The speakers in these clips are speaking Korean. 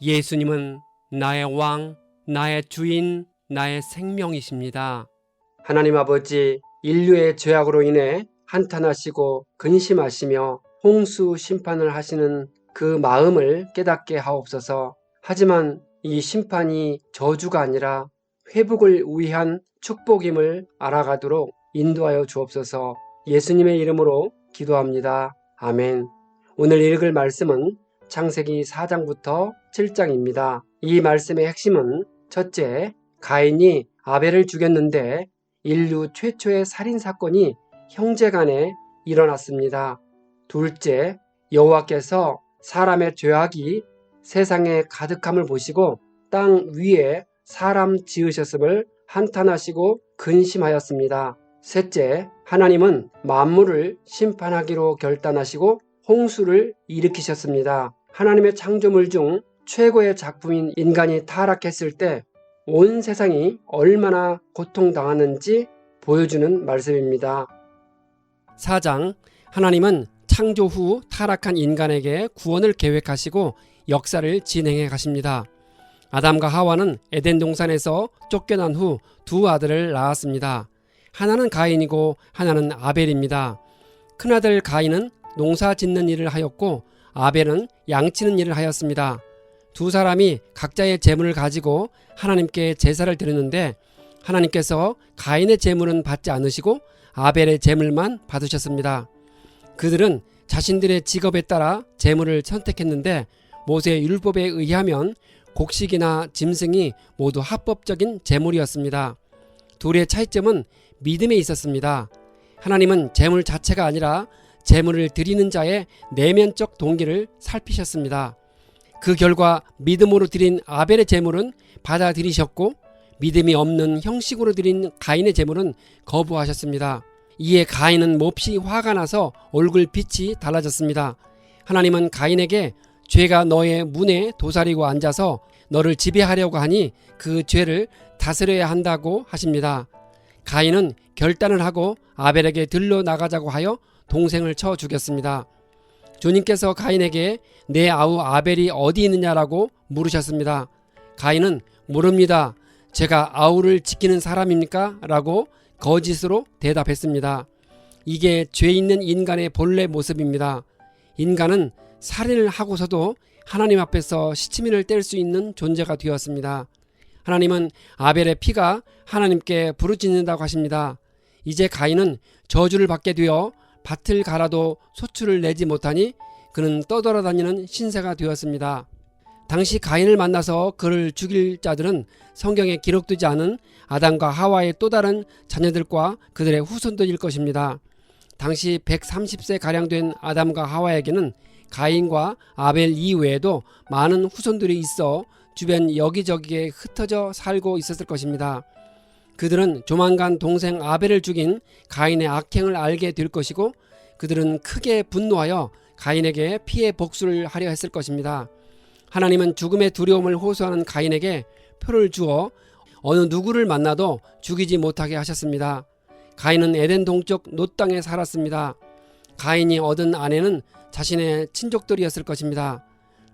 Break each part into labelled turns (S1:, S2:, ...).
S1: 예수님은 나의 왕, 나의 주인, 나의 생명이십니다. 하나님 아버지, 인류의 죄악으로 인해 한탄하시고 근심하시며 홍수 심판을 하시는 그 마음을 깨닫게 하옵소서. 하지만 이 심판이 저주가 아니라 회복을 위한 축복임을 알아가도록 인도하여 주옵소서. 예수님의 이름으로 기도합니다. 아멘. 오늘 읽을 말씀은 창세기 4장부터 7장입니다. 이 말씀의 핵심은 첫째, 가인이 아벨을 죽였는데 인류 최초의 살인사건이 형제간에 일어났습니다. 둘째, 여호와께서 사람의 죄악이 세상에 가득함을 보시고 땅 위에 사람 지으셨음을 한탄하시고 근심하였습니다. 셋째, 하나님은 만물을 심판하기로 결단하시고 홍수를 일으키셨습니다. 하나님의 창조물 중 최고의 작품인 인간이 타락했을 때 온 세상이 얼마나 고통당하는지 보여주는 말씀입니다. 4장, 하나님은 창조 후 타락한 인간에게 구원을 계획하시고 역사를 진행해 가십니다. 아담과 하와는 에덴 동산에서 쫓겨난 후 두 아들을 낳았습니다. 하나는 가인이고 하나는 아벨입니다. 큰아들 가인은 농사 짓는 일을 하였고 아벨은 양치는 일을 하였습니다. 두 사람이 각자의 재물을 가지고 하나님께 제사를 드렸는데 하나님께서 가인의 재물은 받지 않으시고 아벨의 재물만 받으셨습니다. 그들은 자신들의 직업에 따라 재물을 선택했는데 모세 율법에 의하면 곡식이나 짐승이 모두 합법적인 재물이었습니다. 둘의 차이점은 믿음에 있었습니다. 하나님은 재물 자체가 아니라 재물을 드리는 자의 내면적 동기를 살피셨습니다. 그 결과 믿음으로 드린 아벨의 제물은 받아들이셨고 믿음이 없는 형식으로 드린 가인의 제물은 거부하셨습니다. 이에 가인은 몹시 화가 나서 얼굴빛이 달라졌습니다. 하나님은 가인에게 죄가 너의 문에 도사리고 앉아서 너를 지배하려고 하니 그 죄를 다스려야 한다고 하십니다. 가인은 결단을 하고 아벨에게 들러 나가자고 하여 동생을 쳐 죽였습니다. 주님께서 가인에게 내 아우 아벨이 어디 있느냐라고 물으셨습니다. 가인은 모릅니다. 제가 아우를 지키는 사람입니까? 라고 거짓으로 대답했습니다. 이게 죄 있는 인간의 본래 모습입니다. 인간은 살인을 하고서도 하나님 앞에서 시치미를 뗄 수 있는 존재가 되었습니다. 하나님은 아벨의 피가 하나님께 부르짖는다고 하십니다. 이제 가인은 저주를 받게 되어 밭을 갈아도 소출을 내지 못하니 그는 떠돌아다니는 신세가 되었습니다. 당시 가인을 만나서 그를 죽일 자들은 성경에 기록되지 않은 아담과 하와의 또 다른 자녀들과 그들의 후손들일 것입니다. 당시 130세 가량 된 아담과 하와에게는 가인과 아벨 이외에도 많은 후손들이 있어 주변 여기저기에 흩어져 살고 있었을 것입니다. 그들은 조만간 동생 아벨을 죽인 가인의 악행을 알게 될 것이고 그들은 크게 분노하여 가인에게 피해 복수를 하려 했을 것입니다. 하나님은 죽음의 두려움을 호소하는 가인에게 표를 주어 어느 누구를 만나도 죽이지 못하게 하셨습니다. 가인은 에덴 동쪽 놋 땅에 살았습니다. 가인이 얻은 아내는 자신의 친족들이었을 것입니다.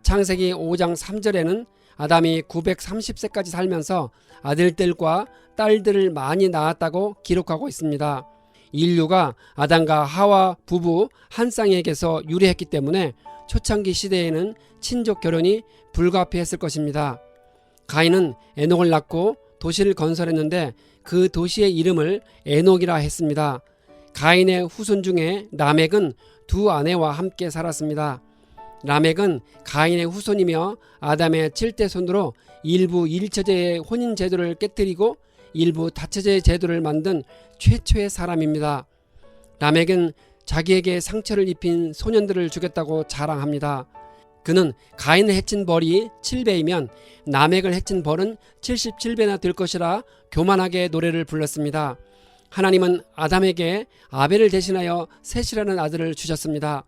S1: 창세기 5장 3절에는 아담이 930세까지 살면서 아들들과 딸들을 많이 낳았다고 기록하고 있습니다. 인류가 아담과 하와 부부 한 쌍에게서 유래했기 때문에 초창기 시대에는 친족 결혼이 불가피했을 것입니다. 가인은 에녹을 낳고 도시를 건설했는데 그 도시의 이름을 에녹이라 했습니다. 가인의 후손 중에 라멕은 두 아내와 함께 살았습니다. 라멕은 가인의 후손이며 아담의 7대 손으로 일부 1처제의 혼인 제도를 깨뜨리고 일부 다처제의 제도를 만든 최초의 사람입니다. 라멕은 자기에게 상처를 입힌 소년들을 죽였다고 자랑합니다. 그는 가인을 해친 벌이 7배이면 라멕을 해친 벌은 77배나 될 것이라 교만하게 노래를 불렀습니다. 하나님은 아담에게 아벨을 대신하여 셋이라는 아들을 주셨습니다.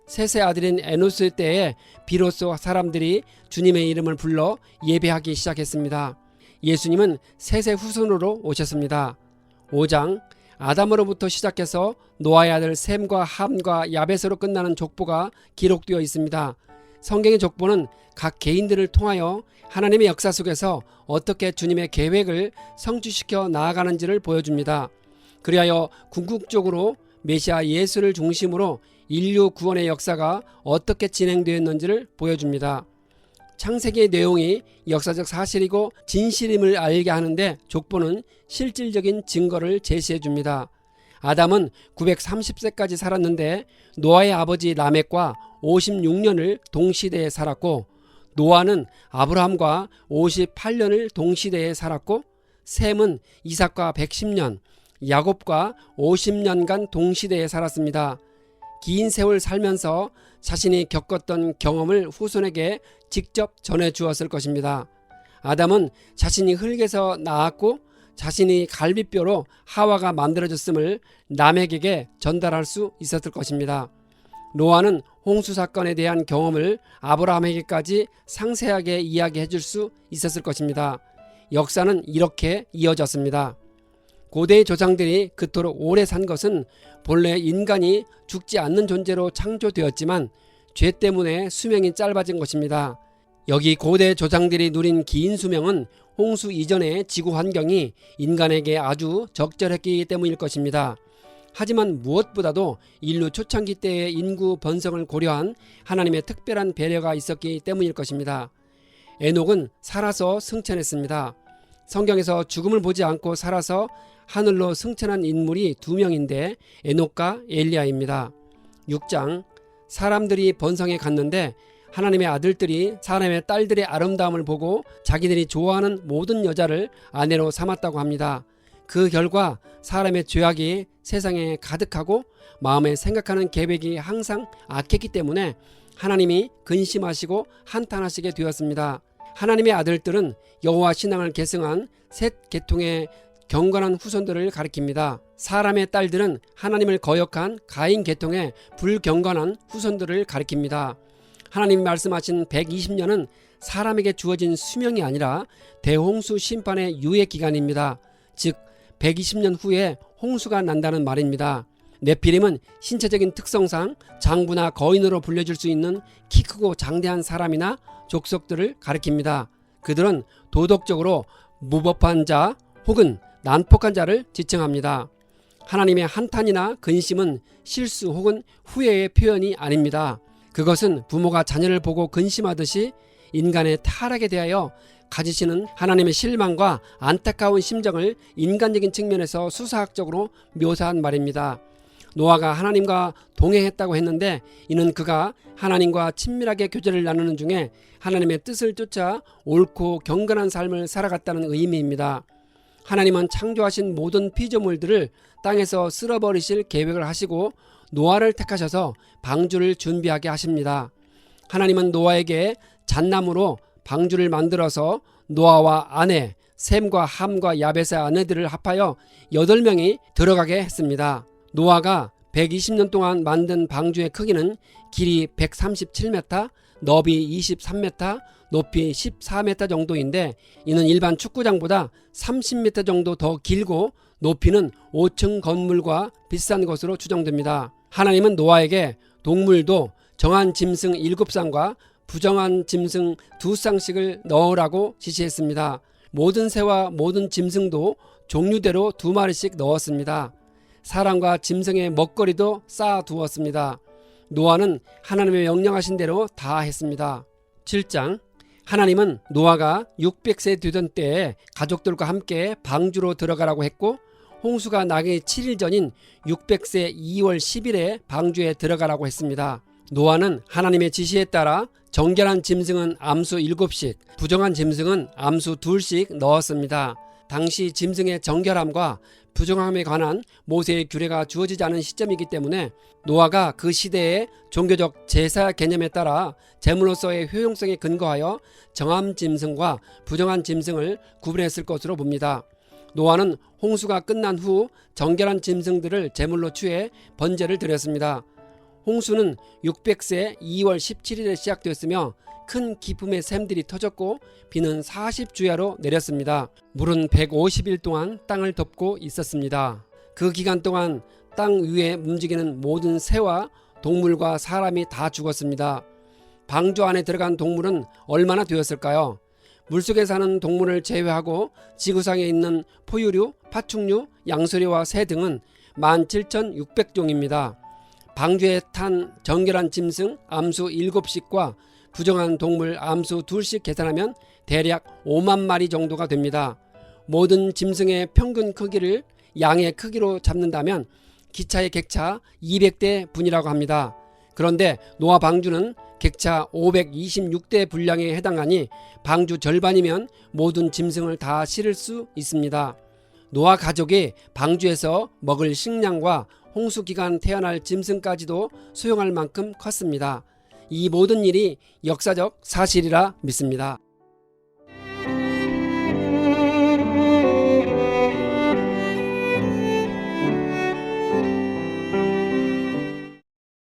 S1: 셋의 아들인 에노스 때에 비로소 사람들이 주님의 이름을 불러 예배하기 시작했습니다. 예수님은 셋의 후손으로 오셨습니다. 5장, 아담으로부터 시작해서 노아의 아들 셈과 함과 야벳으로 끝나는 족보가 기록되어 있습니다. 성경의 족보는 각 개인들을 통하여 하나님의 역사 속에서 어떻게 주님의 계획을 성취시켜 나아가는지를 보여줍니다. 그리하여 궁극적으로 메시아 예수를 중심으로 인류 구원의 역사가 어떻게 진행되었는지를 보여줍니다. 창세기의 내용이 역사적 사실이고 진실임을 알게 하는데 족보는 실질적인 증거를 제시해 줍니다. 아담은 930세까지 살았는데 노아의 아버지 라멕과 56년을 동시대에 살았고, 노아는 아브라함과 58년을 동시대에 살았고, 셈은 이삭과 110년, 야곱과 50년간 동시대에 살았습니다. 긴 세월 살면서 자신이 겪었던 경험을 후손에게 직접 전해 주었을 것입니다. 아담은 자신이 흙에서 나왔고 자신이 갈비뼈로 하와가 만들어졌음을 라멕에게 전달할 수 있었을 것입니다. 노아는 홍수 사건에 대한 경험을 아브라함에게까지 상세하게 이야기해 줄 수 있었을 것입니다. 역사는 이렇게 이어졌습니다. 고대의 조상들이 그토록 오래 산 것은 본래 인간이 죽지 않는 존재로 창조되었지만 죄 때문에 수명이 짧아진 것입니다. 여기 고대 조상들이 누린 긴 수명은 홍수 이전의 지구 환경이 인간에게 아주 적절했기 때문일 것입니다. 하지만 무엇보다도 인류 초창기 때의 인구 번성을 고려한 하나님의 특별한 배려가 있었기 때문일 것입니다. 에녹은 살아서 승천했습니다. 성경에서 죽음을 보지 않고 살아서 하늘로 승천한 인물이 2명인데 에녹과 엘리야입니다. 6장, 사람들이 번성해 갔는데 하나님의 아들들이 사람의 딸들의 아름다움을 보고 자기들이 좋아하는 모든 여자를 아내로 삼았다고 합니다. 그 결과 사람의 죄악이 세상에 가득하고 마음에 생각하는 계획이 항상 악했기 때문에 하나님이 근심하시고 한탄하시게 되었습니다. 하나님의 아들들은 여호와 신앙을 계승한 셋 계통의 경건한 후손들을 가리킵니다. 사람의 딸들은 하나님을 거역한 가인 계통의 불경건한 후손들을 가리킵니다. 하나님이 말씀하신 120년은 사람에게 주어진 수명이 아니라 대홍수 심판의 유예 기간입니다. 즉 120년 후에 홍수가 난다는 말입니다. 네피림은 신체적인 특성상 장부나 거인으로 불려질 수 있는 키 크고 장대한 사람이나 족속들을 가리킵니다. 그들은 도덕적으로 무법한 자 혹은 난폭한 자를 지칭합니다. 하나님의 한탄이나 근심은 실수 혹은 후회의 표현이 아닙니다. 그것은 부모가 자녀를 보고 근심하듯이 인간의 타락에 대하여 가지시는 하나님의 실망과 안타까운 심정을 인간적인 측면에서 수사학적으로 묘사한 말입니다. 노아가 하나님과 동행했다고 했는데 이는 그가 하나님과 친밀하게 교제를 나누는 중에 하나님의 뜻을 쫓아 옳고 경건한 삶을 살아갔다는 의미입니다. 하나님은 창조하신 모든 피조물들을 땅에서 쓸어버리실 계획을 하시고 노아를 택하셔서 방주를 준비하게 하십니다. 하나님은 노아에게 잣나무로 방주를 만들어서 노아와 아내 셈과 함과 야벳의 아내들을 합하여 8명이 들어가게 했습니다. 노아가 120년 동안 만든 방주의 크기는 길이 137m, 너비 23m, 높이 14m 정도인데 이는 일반 축구장보다 30m 정도 더 길고 높이는 5층 건물과 비슷한 것으로 추정됩니다. 하나님은 노아에게 동물도 정한 짐승 7쌍과 부정한 짐승 2쌍씩을 넣으라고 지시했습니다. 모든 새와 모든 짐승도 종류대로 2마리씩 넣었습니다. 사람과 짐승의 먹거리도 쌓아 두었습니다. 노아는 하나님의 명령하신 대로 다 했습니다. 7장, 하나님은 노아가 600세 되던 때에 가족들과 함께 방주로 들어가라고 했고 홍수가 나기 7일 전인 600세 2월 10일에 방주에 들어가라고 했습니다. 노아는 하나님의 지시에 따라 정결한 짐승은 암수 7씩, 부정한 짐승은 암수 2씩 넣었습니다. 당시 짐승의 정결함과 부정함에 관한 모세의 규례가 주어지지 않은 시점이기 때문에 노아가 그 시대의 종교적 제사 개념에 따라 제물로서의 효용성에 근거하여 정함 짐승과 부정한 짐승을 구분했을 것으로 봅니다. 노아는 홍수가 끝난 후 정결한 짐승들을 제물로 취해 번제를 드렸습니다. 홍수는 600세 2월 17일에 시작되었으며 큰 기품의 샘들이 터졌고 비는 40주야로 내렸습니다. 물은 150일 동안 땅을 덮고 있었습니다. 그 기간 동안 땅 위에 움직이는 모든 새와 동물과 사람이 다 죽었습니다. 방주 안에 들어간 동물은 얼마나 되었을까요? 물속에 사는 동물을 제외하고 지구상에 있는 포유류, 파충류, 양서류와 새 등은 17,600종입니다. 방주에 탄 정결한 짐승 암수 7씩과 부정한 동물 암수 2씩 계산하면 대략 5만 마리 정도가 됩니다. 모든 짐승의 평균 크기를 양의 크기로 잡는다면 기차의 객차 200대 분이라고 합니다. 그런데 노아 방주는 객차 526대 분량에 해당하니 방주 절반이면 모든 짐승을 다 실을 수 있습니다. 노아 가족이 방주에서 먹을 식량과 홍수 기간 태어날 짐승까지도 수용할 만큼 컸습니다. 이 모든 일이 역사적 사실이라 믿습니다.